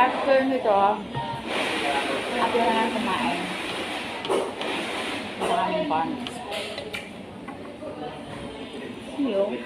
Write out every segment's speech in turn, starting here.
After nito, after na lang kumain. Maraming buns. Yung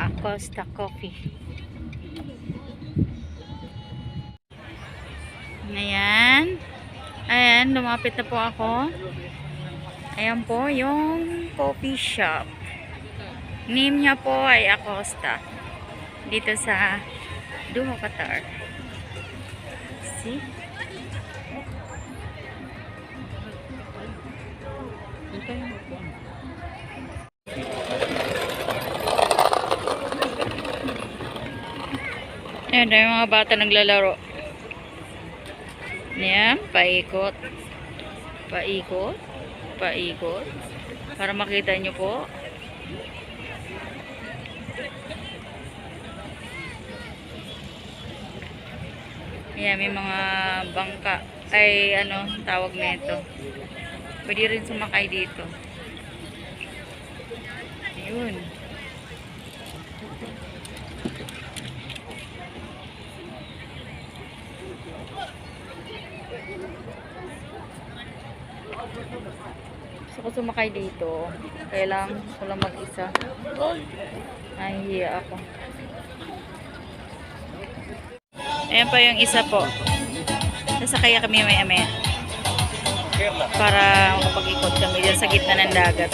Acosta Coffee. Ayan. Ayan, lumapit na po ako. Ayan po yung coffee shop. Name niya po ay Acosta. Dito sa Doha, Qatar. See? Ayan, dahil mga bata naglalaro. Ayan, paikot. Paikot. Paikot. Para makita nyo po. Ayan, may mga bangka. Ay, ano, tawag na ito. Pwede rin sumakay dito. Ayun. Gusto ko sumakay dito. Kaya lang, wala mag-isa. Nahihiya ako. Ayan pa yung isa po. Sasakaya kami may-amaya. Para makapag-ikot kami dyan sa gitna ng dagat.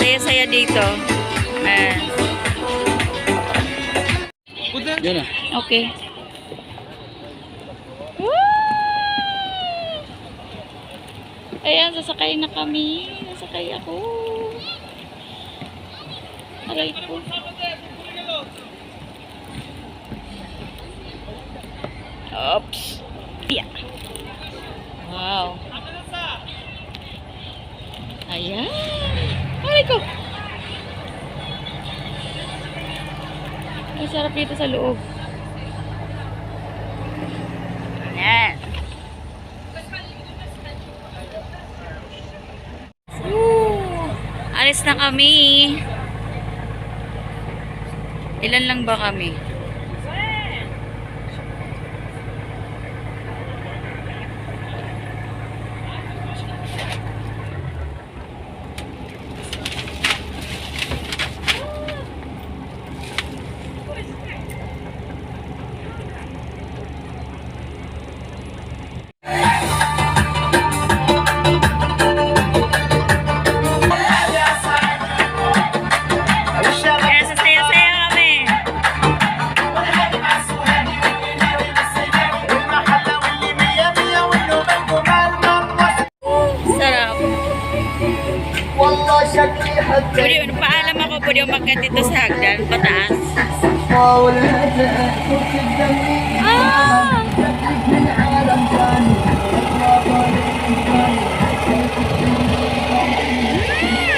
Saya-saya dito. Ayan. Okay. Ayan, sasakay na kami. Sasakay ako. Aray ko. Oops. Yeah. Wow. Ayan. Aray ko. Ang sarap dito sa loob. Ayan. Alis na kami. Ilan lang ba kami? Pwede, paalam ako, pwede umakyat dito sa hagdan, pataas. Ah!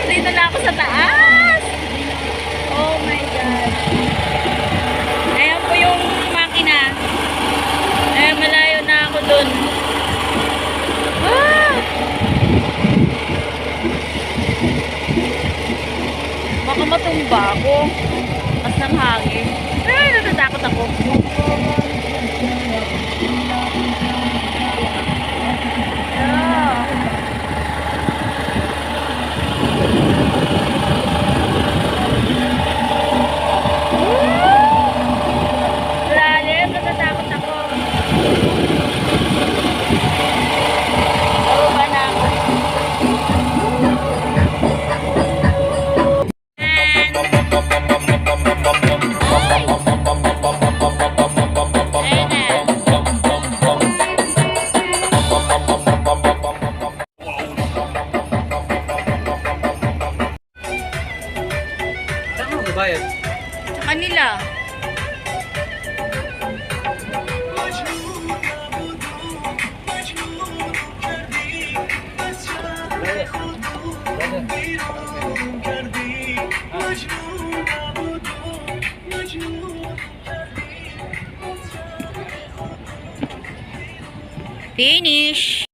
Dito na ako sa taas! Oh my God! Ayan po yung makina. Ayan, malayo na ako dun. Ah! Baka matumba ako. Mas ng hangin. Ay, natatakot ako. Lalim, natatakot ako. Baba na ako. Finish.